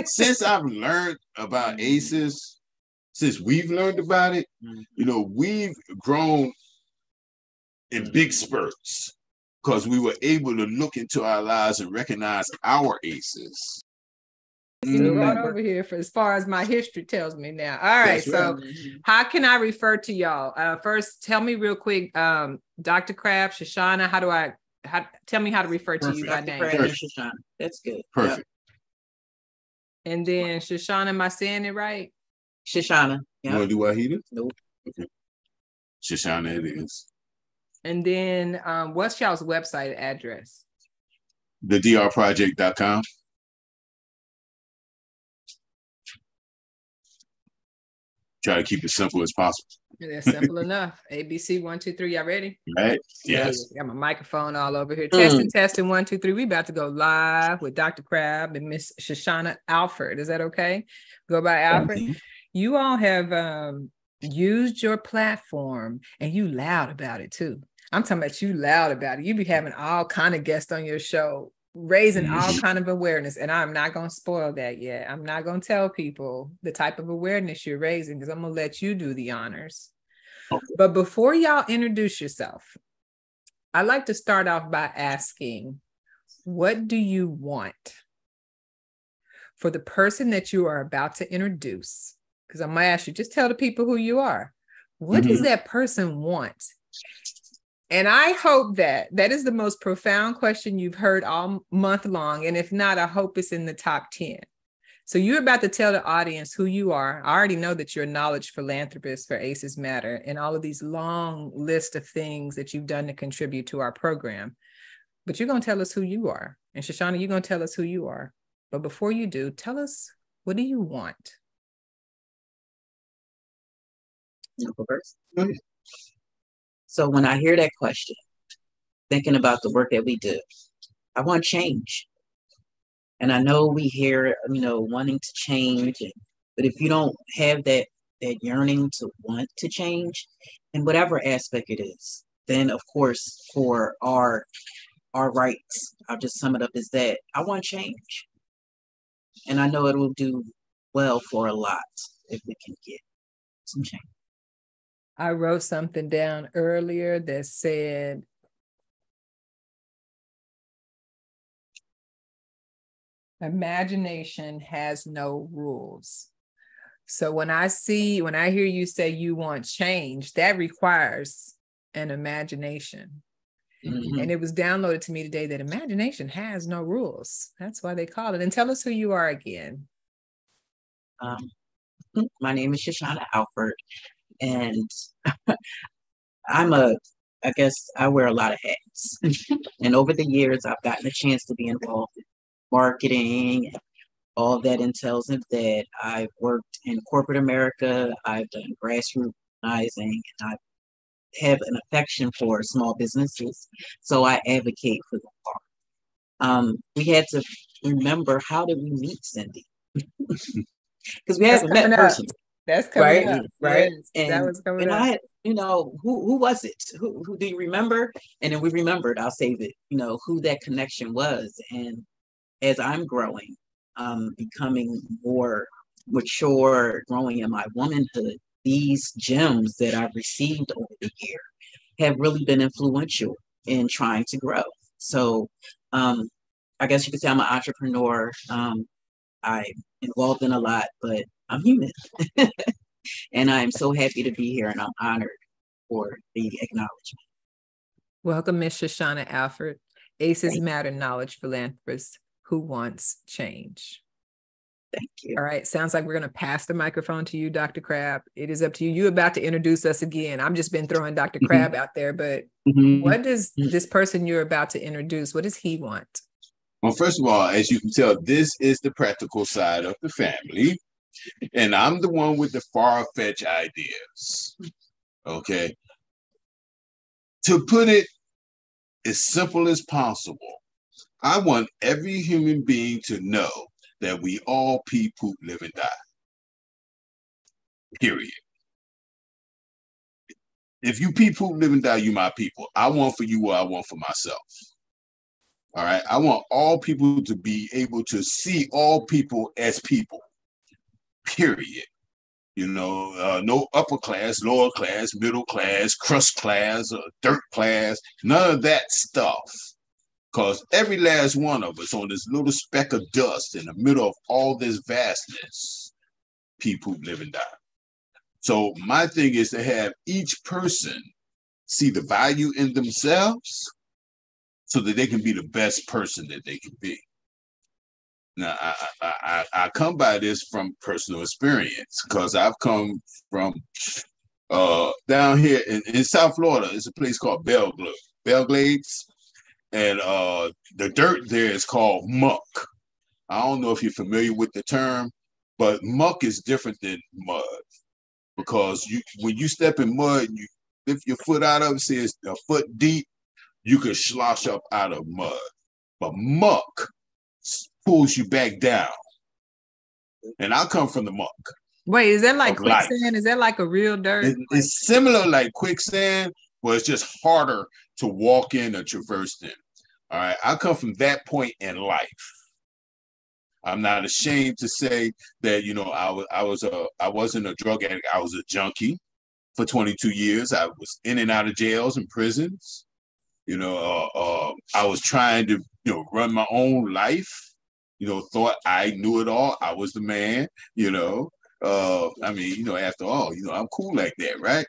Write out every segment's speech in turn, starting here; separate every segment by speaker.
Speaker 1: since I've learned about ACEs, since we've learned about it, we've grown in big spurts because we were able to look into our lives and recognize our ACEs.
Speaker 2: Right over here for as far as my history tells me now. All right. So how can I refer to y'all? First, tell me real quick, Dr. Crabb, Shoshana, tell me how to refer to you by name.
Speaker 3: Crabb and Shoshana. That's good.
Speaker 1: Perfect.
Speaker 2: Yep. And then Shoshana, am I saying it right?
Speaker 3: Shoshana.
Speaker 1: Yep. You want to do Wahida?
Speaker 3: Nope.
Speaker 1: Okay. Shoshana it is.
Speaker 2: And then what's y'all's website address?
Speaker 1: thedrproject.com. Try to keep it simple as possible.
Speaker 2: That's simple enough. ABC 1, 2, 3. Y'all ready?
Speaker 1: Right. Yes.
Speaker 2: Got my microphone all over here. Testing 1, 2, 3. We about to go live with Dr. Crabb and Miss Shoshana Alford. Is that okay? Go by Alford. You all have used your platform, and you loud about it too. I'm talking about you loud about it. You be having all kind of guests on your show, raising all kind of awareness, and I'm not going to spoil that yet. I'm not going to tell people the type of awareness you're raising because I'm going to let you do the honors. Okay. But before y'all introduce yourself, I'd like to start off by asking, what do you want for the person that you are about to introduce? Because I'm going to ask you, just tell the people who you are. What does that person want? And I hope that is the most profound question you've heard all month long. And if not, I hope it's in the top 10. So you're about to tell the audience who you are. I already know that you're a knowledge philanthropist for ACEs Matter and all of these long list of things that you've done to contribute to our program. But you're going to tell us who you are. And Shoshana, you're going to tell us who you are. But before you do, tell us, what do you want?
Speaker 3: So when I hear that question, thinking about the work that we do, I want change. And I know we hear, wanting to change, but if you don't have that yearning to want to change in whatever aspect it is, then of course for our rights, I'll just sum it up as that I want change. And I know it will do well for a lot if we can get some change.
Speaker 2: I wrote something down earlier that said, imagination has no rules. So when I hear you say you want change, that requires an imagination. And it was downloaded to me today that imagination has no rules. That's why they call it. And tell us who you are again.
Speaker 3: My name is Shoshana Alford. And I guess I wear a lot of hats. And over the years, I've gotten a chance to be involved in marketing and all that entails of that. I've worked in corporate America. I've done grassroots organizing, and I have an affection for small businesses. So I advocate for them. We had to remember, how did we meet Cindy? Because we haven't met personally.
Speaker 2: That's coming up.
Speaker 3: Right.
Speaker 2: Yes,
Speaker 3: And
Speaker 2: that was coming up.
Speaker 3: Who was it? Who do you remember? And then we remembered, I'll save it, who that connection was. And as I'm growing, becoming more mature, growing in my womanhood, these gems that I've received over the year have really been influential in trying to grow. So I guess you could say I'm an entrepreneur. I'm involved in a lot, but I'm human. And I'm so happy to be here, and I'm honored for the acknowledgement.
Speaker 2: Welcome, Ms. Shoshana Alford, ACEs Matter Knowledge Philanthropist who wants change.
Speaker 3: Thank you.
Speaker 2: All right. Sounds like we're going to pass the microphone to you, Dr. Crabb. It is up to you. You're about to introduce us again. I've just been throwing Dr. Crabb out there, but what does this person you're about to introduce, what does he want?
Speaker 1: Well, first of all, as you can tell, this is the practical side of the family. And I'm the one with the far-fetched ideas. Okay. To put it as simple as possible, I want every human being to know that we all pee, poop, live, and die. Period. If you pee, poop, live, and die, you my people. I want for you what I want for myself. All right. I want all people to be able to see all people as people, period. No upper class, lower class, middle class, crust class, or dirt class, none of that stuff. Because every last one of us on this little speck of dust in the middle of all this vastness, people live and die. So my thing is to have each person see the value in themselves so that they can be the best person that they can be. Now, I come by this from personal experience because I've come from down here in South Florida. It's a place called Belglades, and the dirt there is called muck. I don't know if you're familiar with the term, but muck is different than mud because when you step in mud and you lift your foot out of it, say it's a foot deep, you can slosh up out of mud. But muck pulls you back down. And I come from the muck.
Speaker 2: Wait, is that like quicksand? Life. Is that like a real dirt?
Speaker 1: It's similar like quicksand, but it's just harder to walk in or traverse in. All right. I come from that point in life. I'm not ashamed to say that, I wasn't a drug addict. I was a junkie for 22 years. I was in and out of jails and prisons. I was trying to, run my own life. Thought I knew it all. I was the man, after all, I'm cool like that, right?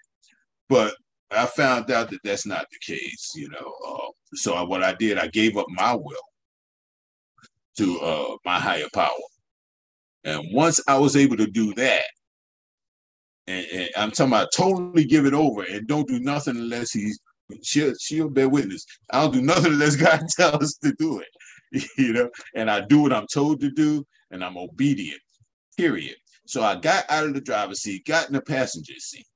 Speaker 1: But I found out that that's not the case, So what I did, I gave up my will to my higher power. And once I was able to do that, and I'm talking about totally give it over and don't do nothing unless she'll bear witness. I don't do nothing unless God tells us to do it. And I do what I'm told to do, and I'm obedient, period. So I got out of the driver's seat, got in the passenger seat,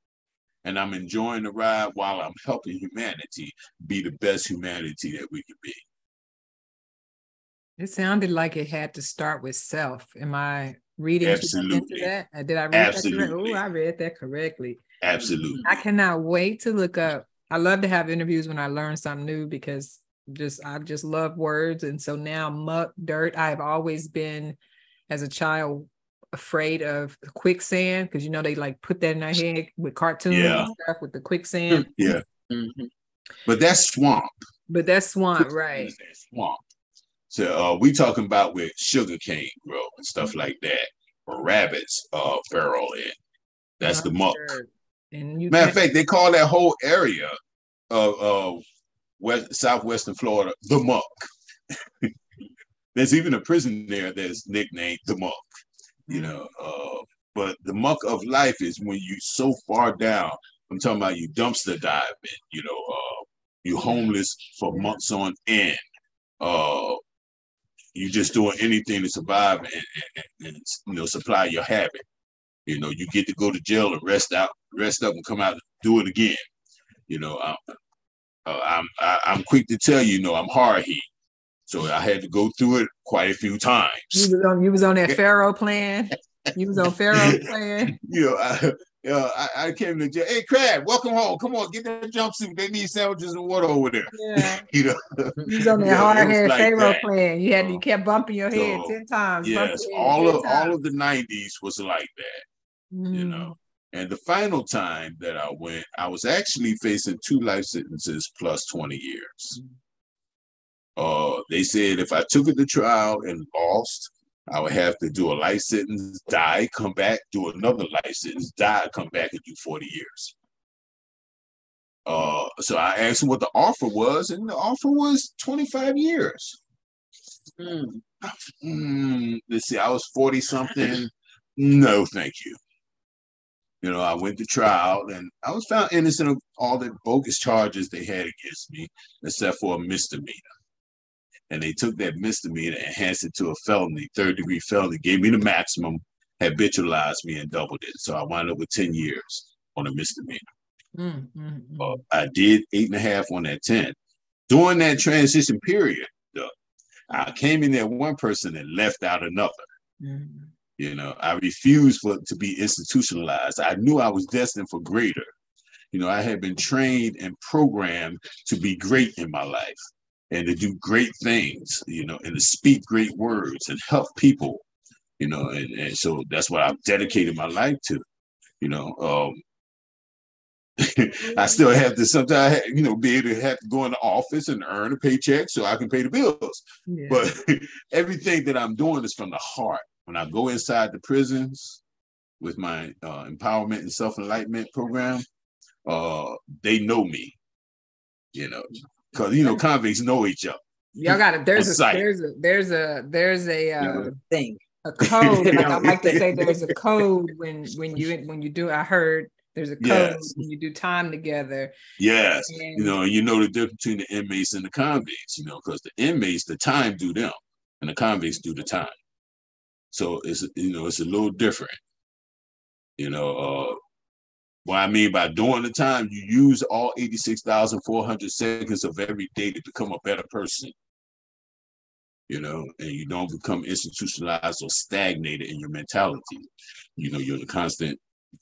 Speaker 1: and I'm enjoying the ride while I'm helping humanity be the best humanity that we can be.
Speaker 2: It sounded like it had to start with self. Am I reading
Speaker 1: Absolutely.
Speaker 2: Into that? Did I read
Speaker 1: Absolutely.
Speaker 2: that correctly? Oh, I read that correctly.
Speaker 1: Absolutely.
Speaker 2: I cannot wait to look up. I love to have interviews when I learn something new because I just love words. And so now muck, dirt, I've always been, as a child, afraid of quicksand because they like put that in their head with cartoons and stuff with the quicksand.
Speaker 1: Yeah. Mm-hmm. But that's swamp.
Speaker 2: Right?
Speaker 1: That's swamp. So we talking about with sugarcane grow and stuff like that, or rabbits burrow in. That's the muck. Sure. Matter of fact, they call that whole area of southwestern Florida the muck. There's even a prison there that's nicknamed the muck. But the muck of life is when you so far down. I'm talking about you dumpster diving. You homeless for months on end. You just doing anything to survive and supply your habit. You get to go to jail and rest up and come out and do it again. I'm quick to tell you, I'm hard hit. So I had to go through it quite a few times.
Speaker 2: You was on that Pharaoh plan. You was on Pharaoh's plan.
Speaker 1: I came to jail. Hey, Crabb, welcome home. Come on, get that jumpsuit. They need sandwiches and water over there.
Speaker 2: Yeah. You was on that hard-headed like Pharaoh plan. You kept bumping your head 10 times.
Speaker 1: Yes, all of the 90s was like that. And the final time that I went, I was actually facing 2 life sentences plus 20 years. They said if I took it to trial and lost, I would have to do a life sentence, die, come back, do another life sentence, die, come back and do 40 years. So I asked them what the offer was, and the offer was 25 years. Let's see, I was 40 something. No, thank you. I went to trial and I was found innocent of all the bogus charges they had against me, except for a misdemeanor. And they took that misdemeanor and enhanced it to a felony, 3rd-degree felony, gave me the maximum, habitualized me and doubled it. So I wound up with 10 years on a misdemeanor. I did 8.5 on that 10. During that transition period, I came in there one person and left out another. I refused to be institutionalized. I knew I was destined for greater. I had been trained and programmed to be great in my life. and to do great things, and to speak great words and help people, and so that's what I've dedicated my life to, you know. I still have to sometimes, be able to have to go in the office and earn a paycheck so I can pay the bills. Yeah. But everything that I'm doing is from the heart. When I go inside the prisons with my empowerment and self-enlightenment program, they know me, because convicts know each other.
Speaker 2: Y'all got it. There's a
Speaker 3: thing,
Speaker 2: a code. Like I like to say, there's a code when you do. I heard there's a code when you do time together.
Speaker 1: Yes, and the difference between the inmates and the convicts. Because the inmates, the time do them, and the convicts do the time. So it's it's a little different. What I mean by doing the time, you use all 86,400 seconds of every day to become a better person. And you don't become institutionalized or stagnated in your mentality. You're in a constant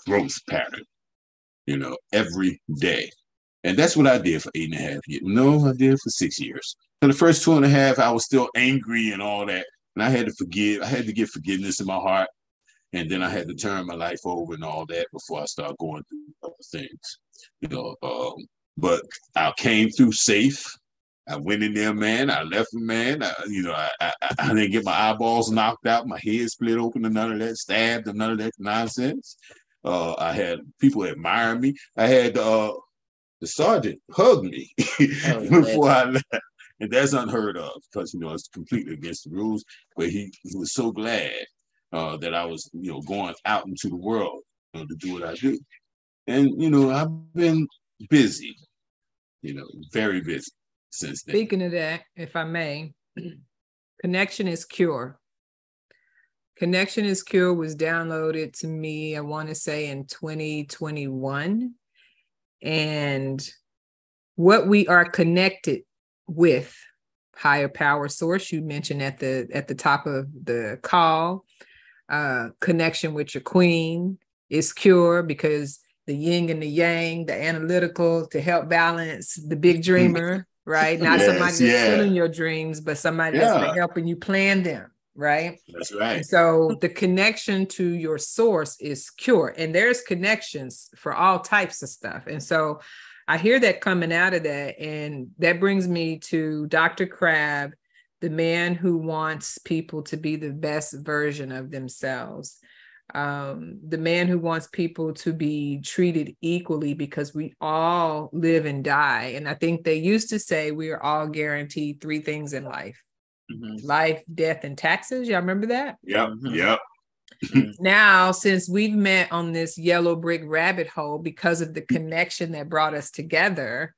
Speaker 1: growth pattern, every day. And that's what I did for 8.5 years. No, I did it for 6 years. For the first 2.5, I was still angry and all that. And I had to forgive. I had to get forgiveness in my heart. And then I had to turn my life over and all that before I started going through other things, but I came through safe. I went in there, man. I left, man. I didn't get my eyeballs knocked out, my head split open, and none of that, stabbed, and none of that nonsense. I had people admire me. I had the sergeant hug me before I left. And that's unheard of because, it's completely against the rules. But he was so glad that I was, going out into the world to do what I do. And, I've been busy, very busy since then.
Speaker 2: Speaking of that, if I may, Connection is Cure. Connection is Cure was downloaded to me, I want to say in 2021. And what we are connected with, higher power source, you mentioned at the top of the call, connection with your queen is cure because the yin and the yang, the analytical to help balance the big dreamer, right? Not somebody that's filling your dreams, but somebody that's helping you plan them, right?
Speaker 1: That's right.
Speaker 2: And so the connection to your source is cure. And there's connections for all types of stuff. And so I hear that coming out of that. And that brings me to Dr. Crabb, the man who wants people to be the best version of themselves. The man who wants people to be treated equally because we all live and die. And I think they used to say we are all guaranteed 3 things in life. Mm-hmm. Life, death, and taxes. Y'all remember that?
Speaker 1: Yep. Yep.
Speaker 2: Now, since we've met on this yellow brick rabbit hole because of the connection that brought us together,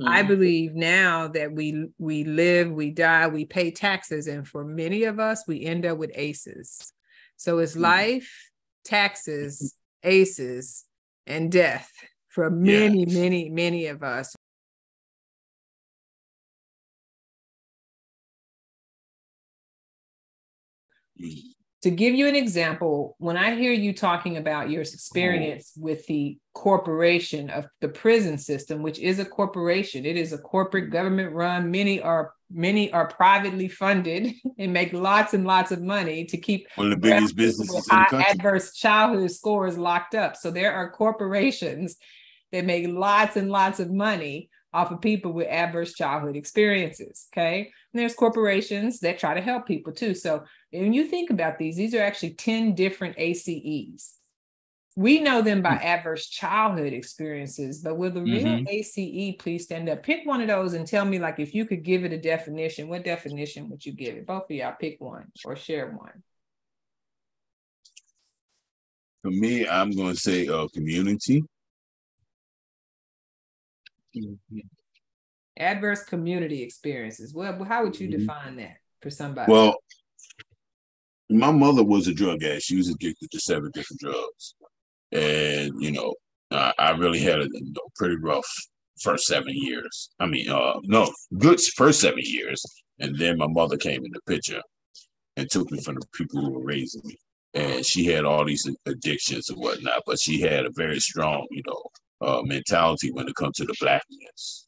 Speaker 2: I believe now that we live, we die, we pay taxes. And for many of us, we end up with ACEs. So it's life, taxes, ACEs, and death for many of us. To give you an example, when I hear you talking about your experience with the corporation of the prison system, which is a corporation, it is a corporate government run. Many are privately funded and make lots and lots of money to keep
Speaker 1: one of the biggest businesses in the country.
Speaker 2: Adverse childhood scores locked up. So there are corporations that make lots and lots of money off of people with adverse childhood experiences. Okay. And there's corporations that try to help people too. So when you think about these are actually 10 different ACEs. We know them by adverse childhood experiences, but with the real ACE, please stand up. Pick one of those and tell me, like, if you could give it a definition, what definition would you give it? Both of y'all pick one or share one.
Speaker 1: For me, I'm going to say community.
Speaker 2: Adverse community experiences. Well, how would you define that for somebody?
Speaker 1: Well, my mother was a drug addict. She was addicted to 7 different drugs. And, I really had a pretty rough first 7 years. Good first 7 years. And then my mother came in the picture and took me from the people who were raising me. And she had all these addictions and whatnot, but she had a very strong, mentality when it comes to the Blackness.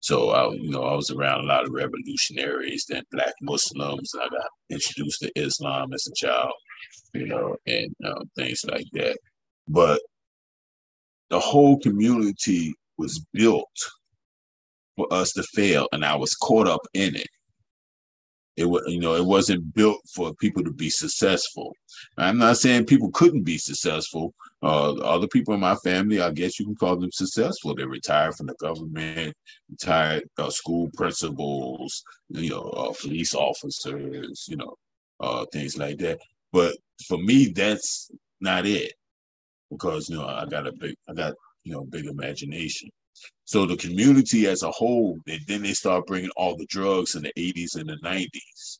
Speaker 1: So I was around a lot of revolutionaries, then Black Muslims. I got introduced to Islam as a child, and things like that. But the whole community was built for us to fail, and I was caught up in it. It wasn't built for people to be successful. I'm not saying people couldn't be successful. Other people in my family, I guess you can call them successful. They retired from the government, retired school principals, police officers, things like that. But for me, that's not it, because I got big imagination. So the community as a whole, and then they start bringing all the drugs in the 80s and the 90s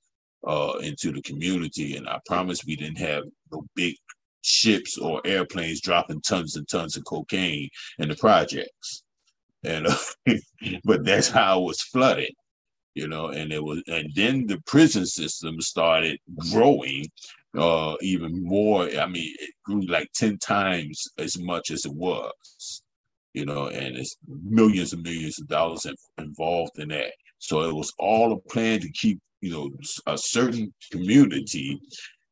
Speaker 1: into the community. And I promise we didn't have no big ships or airplanes dropping tons and tons of cocaine in the projects. And but that's how it was flooded, and then the prison system started growing even more. I mean, it grew like 10 times as much as it was. And it's millions and millions of dollars involved in that. So it was all a plan to keep, a certain community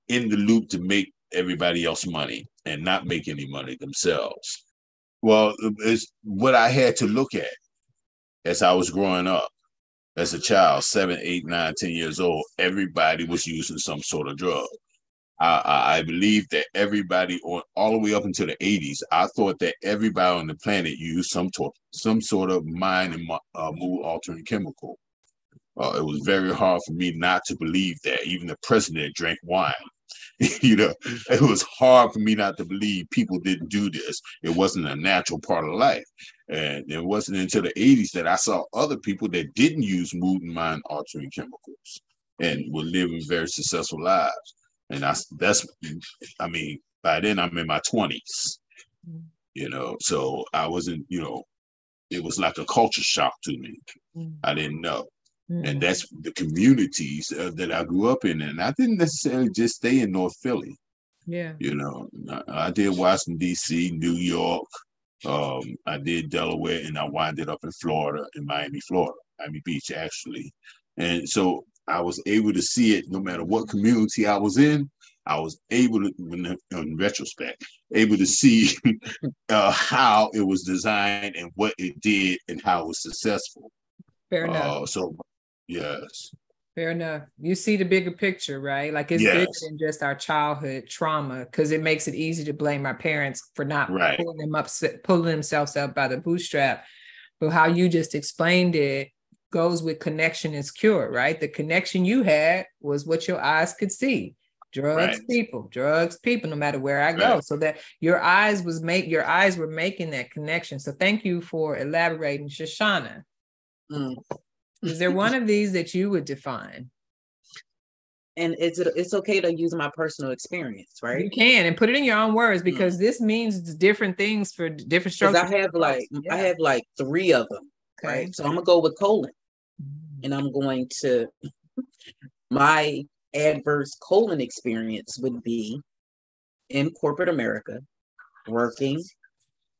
Speaker 1: in the loop to make everybody else money and not make any money themselves. Well, it's what I had to look at as I was growing up. As a child, 7, 8, 9, 10 years old, everybody was using some sort of drug. I believe that everybody, all the way up until the 80s, I thought that everybody on the planet used some sort of mind and mood altering chemical. It was very hard for me not to believe that. Even the president drank wine. It was hard for me not to believe people didn't do this. It wasn't a natural part of life. And it wasn't until the 80s that I saw other people that didn't use mood and mind altering chemicals and were living very successful lives. And by then I'm in my 20s, so I wasn't, it was like a culture shock to me. I didn't know. And that's the communities that I grew up in. And I didn't necessarily just stay in North Philly.
Speaker 2: Yeah.
Speaker 1: I did Washington, D.C., New York. I did Delaware, and I winded up in Florida, in Miami Beach, actually. And so I was able to see it no matter what community I was in. I was able to, in retrospect, able to see how it was designed and what it did and how it was successful.
Speaker 2: Fair enough.
Speaker 1: Yes.
Speaker 2: Fair enough. You see the bigger picture, right? Like it's bigger than just our childhood trauma, because it makes it easy to blame our parents for not pulling themselves up by the bootstrap. But how you just explained it goes with connection is cure, right? The connection you had was what your eyes could see. Drugs, people, no matter where I go. So that your eyes were making that connection. So thank you for elaborating, Shoshana. Is there one of these that you would define?
Speaker 3: And it's okay to use my personal experience, right?
Speaker 2: You can, and put it in your own words, because this means different things for different strokes.
Speaker 3: I have like 3 of them, right? So I'm gonna go with colon, and I'm going to my adverse colon experience would be in corporate America, working,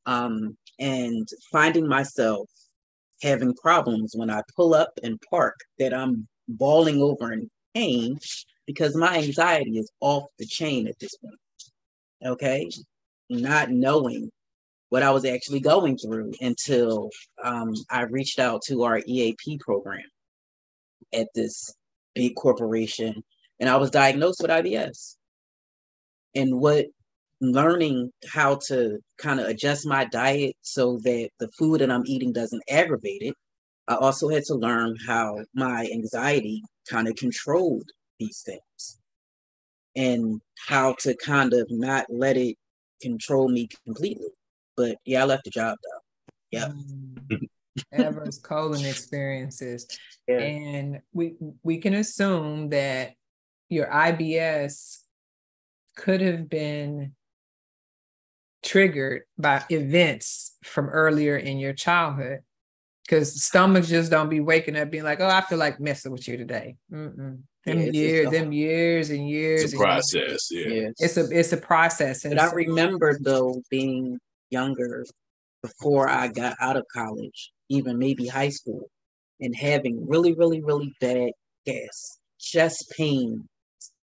Speaker 3: and finding myself having problems when I pull up and park, that I'm bawling over in pain because my anxiety is off the chain at this point. Okay. Not knowing what I was actually going through until I reached out to our EAP program at this big corporation, and I was diagnosed with IBS. And learning how to kind of adjust my diet so that the food that I'm eating doesn't aggravate it. I also had to learn how my anxiety kind of controlled these things and how to kind of not let it control me completely. But I left the job though. Yeah.
Speaker 2: Adverse colon experiences. Yeah. And we can assume that your IBS could have been triggered by events from earlier in your childhood, because stomachs just don't be waking up being like, oh, I feel like messing with you today. Them years and years.
Speaker 1: It's a process.
Speaker 2: It's a process.
Speaker 3: But I remember though being younger, before I got out of college, even maybe high school, and having really, really, really bad gas, chest pain,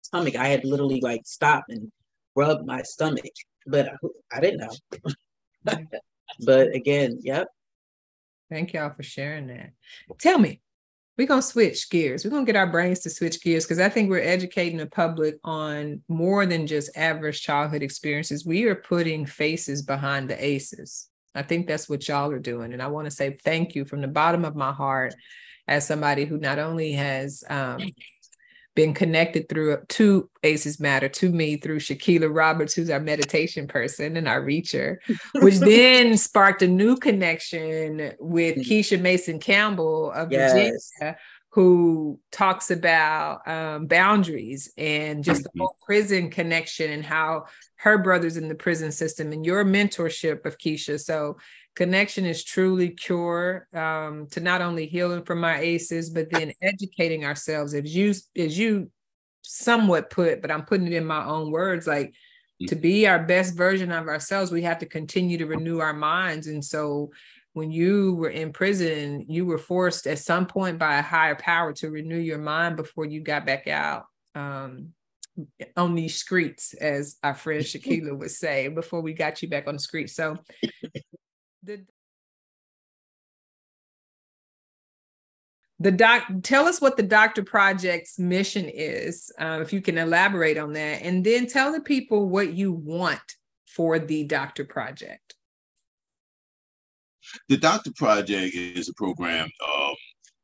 Speaker 3: stomach. I had to literally like stop and rub my stomach, but I didn't know. But again, yep.
Speaker 2: Thank y'all for sharing that. Tell me, we're going to switch gears. We're going to get our brains to switch gears because I think we're educating the public on more than just adverse childhood experiences. We are putting faces behind the ACEs. I think that's what y'all are doing. And I want to say thank you from the bottom of my heart as somebody who not only has been connected to ACEs Matter to me through Shakila Roberts, who's our meditation person and our reacher, which then sparked a new connection with Keisha Mason Campbell of Virginia, who talks about boundaries and just the whole prison connection and how her brother's in the prison system and your mentorship of Keisha. So connection is truly cure to not only healing from our ACEs, but then educating ourselves, as you somewhat put, but I'm putting it in my own words, like to be our best version of ourselves, we have to continue to renew our minds. And so when you were in prison, you were forced at some point by a higher power to renew your mind before you got back out on these streets, as our friend Shakila would say, before we got you back on the street. So tell us what the Doctor Project's mission is, if you can elaborate on that, and then tell the people what you want for the Doctor Project.
Speaker 1: The Doctor Project is a program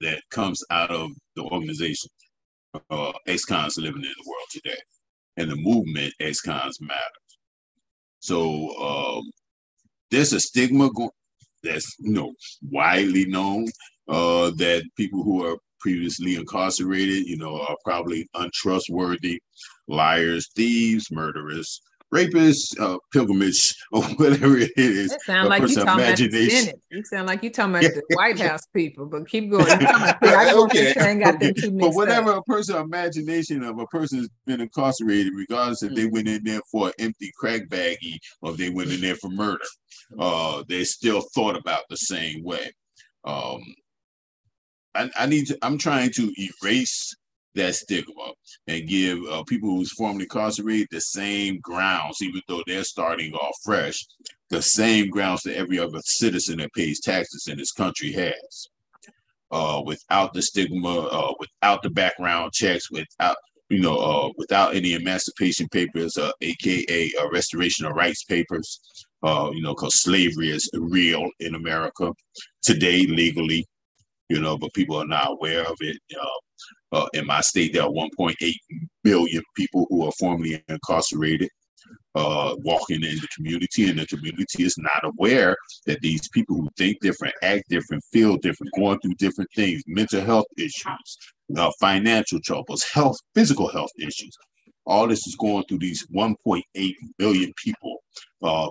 Speaker 1: that comes out of the organization Ex-Cons Living in the World Today, and the movement Ex-Cons Matters. So there's a stigma that's widely known that people who are previously incarcerated, are probably untrustworthy, liars, thieves, murderers, rapists, pilgrimage, or whatever it is.
Speaker 2: It sounds like you talking about the Senate. You sound like you talking about the White House people, but keep going.
Speaker 1: But whatever a person's imagination of a person has been incarcerated, regardless if they went in there for an empty crack baggie or if they went in there for murder, they're still thought about the same way. I'm trying to erase that stigma and give people who's formerly incarcerated the same grounds, even though they're starting off fresh, the same grounds that every other citizen that pays taxes in this country has. Without the stigma, without the background checks, without any emancipation papers, aka restoration of rights papers, because slavery is real in America today legally, but people are not aware of it. In my state, there are 1.8 million people who are formerly incarcerated, walking in the community, and the community is not aware that these people who think different, act different, feel different, going through different things, mental health issues, financial troubles, physical health issues, all this is going through these 1.8 million people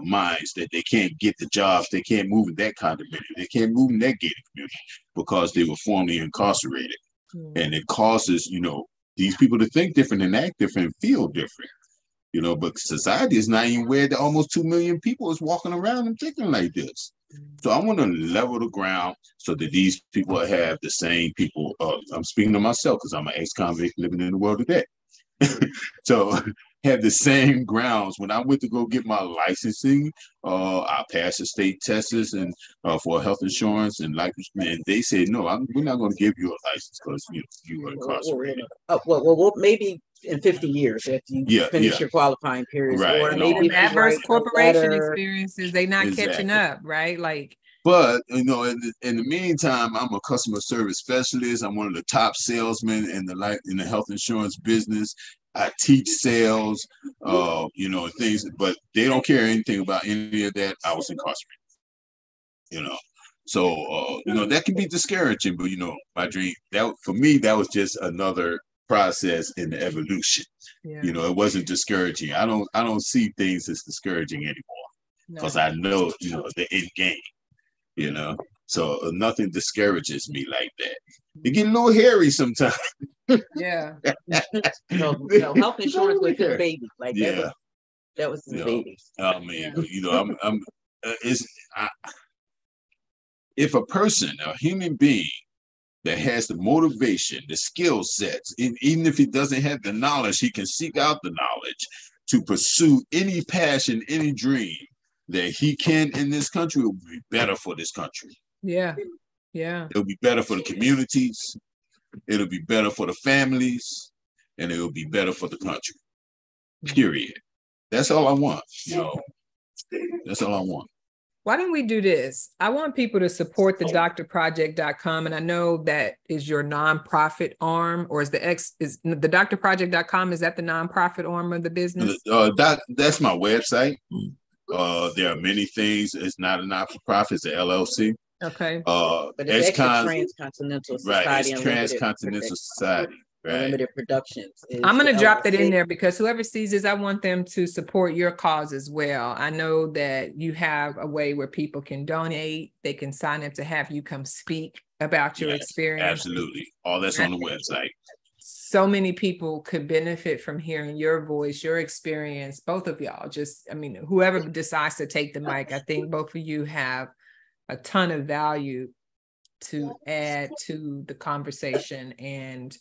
Speaker 1: minds, that they can't get the jobs, they can't move in that condominium, they can't move in that gated community because they were formerly incarcerated. And it causes, these people to think different and act different and feel different, but society is not even aware that almost 2 million people is walking around and thinking like this. So I want to level the ground so that these people have the same people. I'm speaking to myself because I'm an ex-convict living in the world today. So have the same grounds. When I went to go get my licensing, I passed the state tests and for health insurance and life insurance, and they said, no, we're not going to give you a license because you are incarcerated.
Speaker 3: Well, maybe in 50 years after you finish your qualifying period.
Speaker 1: Right.
Speaker 3: Or maybe
Speaker 2: adverse corporation experiences, they not catching up, right?
Speaker 1: But in the meantime, I'm a customer service specialist. I'm one of the top salesmen in the health insurance business. I teach sales, things, but they don't care anything about any of that. I was incarcerated, so that can be discouraging. But my dream, that for me, that was just another process in the evolution. It wasn't discouraging. I don't see things as discouraging anymore because I know the end game. So nothing discourages me like that. It get a little hairy sometimes.
Speaker 2: Yeah.
Speaker 3: Health insurance was his baby. That was his baby.
Speaker 1: I mean, if a person, a human being, that has the motivation, the skill sets, even if he doesn't have the knowledge, he can seek out the knowledge to pursue any passion, any dream that he can in this country. It will be better for this country.
Speaker 2: Yeah. Yeah.
Speaker 1: It'll be better for the communities. It'll be better for the families, and it'll be better for the country. Period. That's all I want. You know, that's all I want.
Speaker 2: Why don't we do this? I want people to support the drproject.com. And I know that is your nonprofit arm, or is the drproject.com, is that the nonprofit arm of the business?
Speaker 1: That's my website. There are many things. It's not a not-for-profit, it's an LLC.
Speaker 2: Okay.
Speaker 3: But it's Transcontinental Society.
Speaker 1: Right, it's Transcontinental Society. Right.
Speaker 3: Limited Productions.
Speaker 2: I'm going to drop that in there because whoever sees this, I want them to support your cause as well. I know that you have a way where people can donate. They can sign up to have you come speak about your experience.
Speaker 1: Absolutely. All that's on the website.
Speaker 2: So many people could benefit from hearing your voice, your experience, both of y'all. Whoever decides to take the mic, I think both of you have a ton of value to add to the conversation. And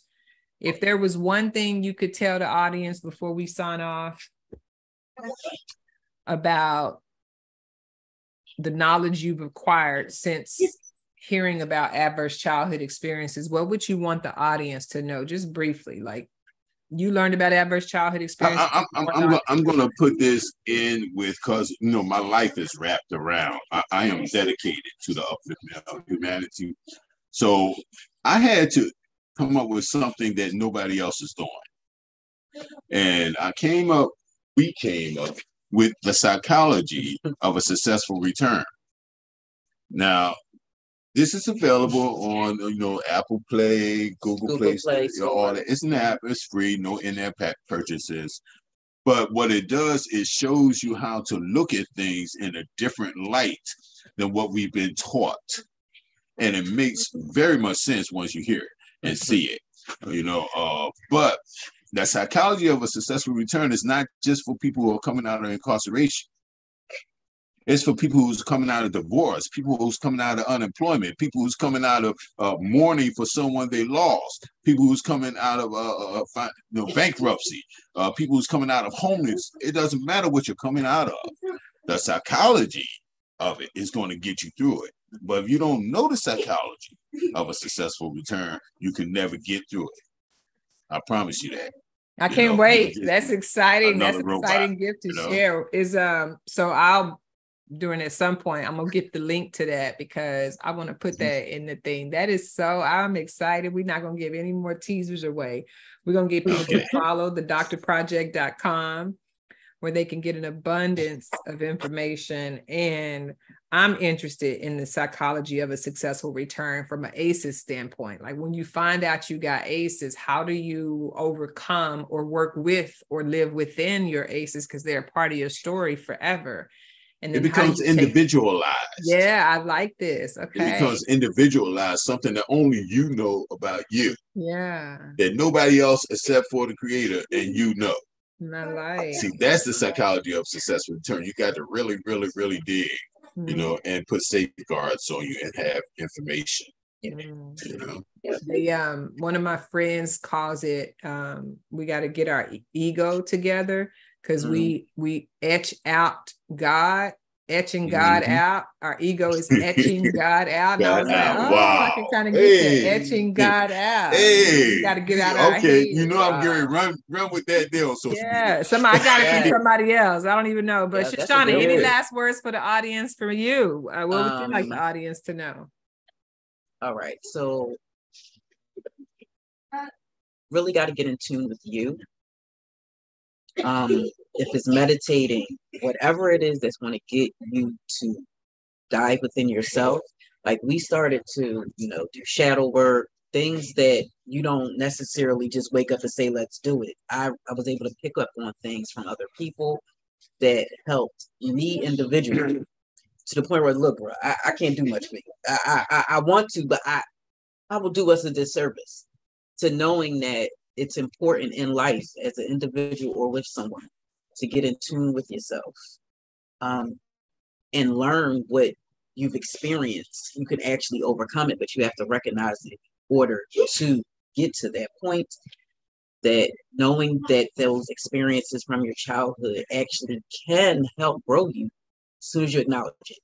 Speaker 2: if there was one thing you could tell the audience before we sign off about the knowledge you've acquired since hearing about adverse childhood experiences, what would you want the audience to know? Just briefly, like you learned about adverse childhood experiences.
Speaker 1: I'm going to put this in with, because, you know, my life is wrapped around. I am dedicated to the upliftment of humanity. So I had to come up with something that nobody else is doing. And we came up with the psychology of a successful return. Now, this is available on, you know, Apple Play, Google Play, all that. It's an app, it's free, no in-app purchases. But what it does is shows you how to look at things in a different light than what we've been taught. And it makes very much sense once you hear it and see it, you know. But the psychology of a successful return is not just for people who are coming out of incarceration. It's for people who's coming out of divorce, people who's coming out of unemployment, people who's coming out of mourning for someone they lost, people who's coming out of bankruptcy, people who's coming out of homelessness. It doesn't matter what you're coming out of. The psychology of it is going to get you through it. But if you don't know the psychology of a successful return, you can never get through it. I promise you that.
Speaker 2: I can't wait. That's exciting. That's an exciting gift to share. So I'll, during at some point, I'm gonna get the link to that because I want to put that in the thing. That is so, I'm excited. We're not gonna give any more teasers away. We're gonna get people to follow the drproject.com where they can get an abundance of information. And I'm interested in the psychology of a successful return from an ACEs standpoint. Like when you find out you got ACEs, how do you overcome or work with or live within your ACEs because they're a part of your story forever? And then
Speaker 1: it becomes individualized.
Speaker 2: Yeah, I like this. Okay.
Speaker 1: It becomes individualized, something that only you know about you.
Speaker 2: Yeah.
Speaker 1: That nobody else except for the creator and you know.
Speaker 2: I like.
Speaker 1: See, that's the psychology of successful return. You got to really, really, really dig, you know, and put safeguards on you and have information. You know?
Speaker 2: One of my friends calls it, we got to get our ego together because we etch out God, etching God out. Our ego is etching God out. And I was like, wow. I can kind of get that, etching God out. We got to get out our head.
Speaker 1: You know, I'm going to run with that deal. So
Speaker 2: I got to be somebody else. I don't even know. But Shoshana, any last words for the audience from you? What would you like the audience to know?
Speaker 3: All right. So really got to get in tune with you. If it's meditating, whatever it is that's going to get you to dive within yourself, like we started to, do shadow work, things that you don't necessarily just wake up and say, let's do it. I was able to pick up on things from other people that helped me individually to the point where, look, bro, I can't do much for you. I want to, but I will do us a disservice to knowing that it's important in life as an individual or with someone to get in tune with yourself and learn what you've experienced. You can actually overcome it, but you have to recognize it order to get to that point, that knowing that those experiences from your childhood actually can help grow you as soon as you acknowledge it.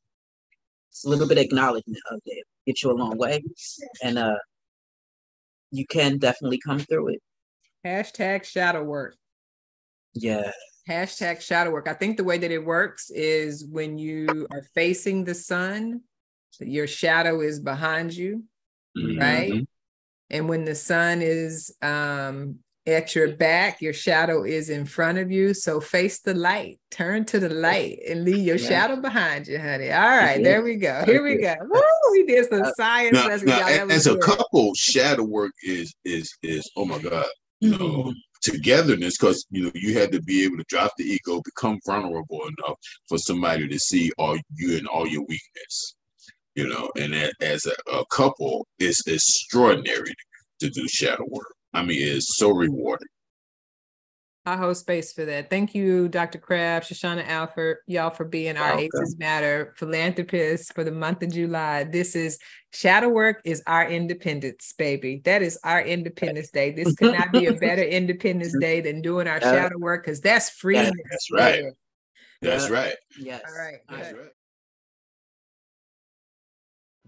Speaker 3: It's a little bit of acknowledgement of that, get you a long way. And you can definitely come through it.
Speaker 2: Hashtag shadow work.
Speaker 3: Yeah.
Speaker 2: Hashtag shadow work. I think the way that it works is when you are facing the sun, your shadow is behind you, right? And when the sun is at your back, your shadow is in front of you. So face the light, turn to the light, and leave your shadow behind you, honey. All right, there we go. Here we go. Woo, we did some science lessons.
Speaker 1: Now, as a couple, shadow work is oh my God, you know, togetherness, because you had to be able to drop the ego, become vulnerable enough for somebody to see all you and all your weakness. And as a couple, it's extraordinary to do shadow work. I mean, it's so rewarding.
Speaker 2: I hold space for that. Thank you, Dr. Crabb, Shoshana Alford, y'all, for being our ACEs Matter philanthropists for the month of July. This is shadow work is our independence, baby. That is our Independence Day. This could not be a better Independence Day than doing our shadow work, because that's freedom.
Speaker 1: That's right. That's right.
Speaker 3: Yes.
Speaker 2: All right.
Speaker 1: That's right.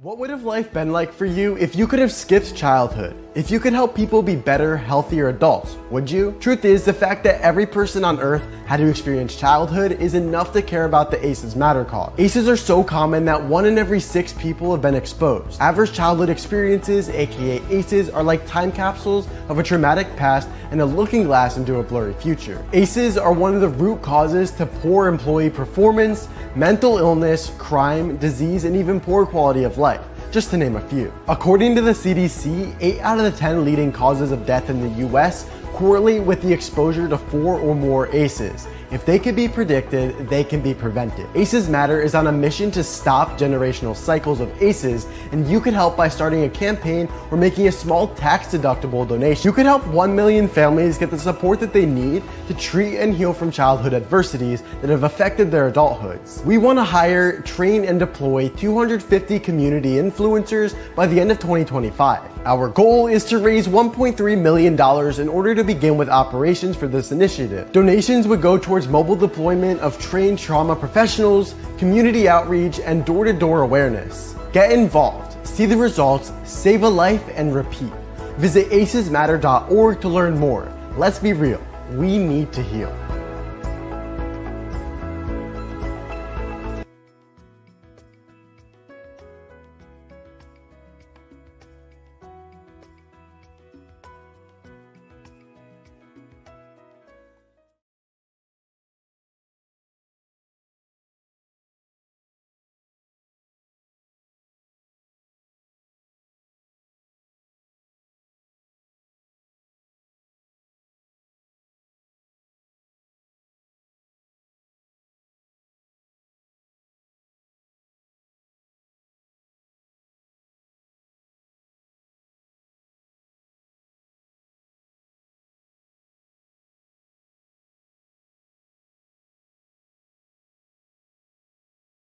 Speaker 4: What would have life been like for you if you could have skipped childhood? If you could help people be better, healthier adults, would you? Truth is, the fact that every person on earth had to experience childhood is enough to care about the ACEs Matter cause. ACEs are so common that 1 in every 6 people have been exposed. Average childhood experiences, aka ACEs, are like time capsules of a traumatic past and a looking glass into a blurry future. ACEs are one of the root causes to poor employee performance, mental illness, crime, disease, and even poor quality of life, just to name a few. According to the CDC, 8 out of the 10 leading causes of death in the US correlate with the exposure to 4 or more ACEs. If they can be predicted, they can be prevented. ACEs Matter is on a mission to stop generational cycles of ACEs, and you can help by starting a campaign or making a small tax-deductible donation. You could help 1 million families get the support that they need to treat and heal from childhood adversities that have affected their adulthoods. We want to hire, train, and deploy 250 community influencers by the end of 2025. Our goal is to raise $1.3 million in order to begin with operations for this initiative. Donations would go towards mobile deployment of trained trauma professionals, community outreach, and door-to-door awareness. Get involved, see the results, save a life, and repeat. Visit acesmatter.org to learn more. Let's be real, we need to heal.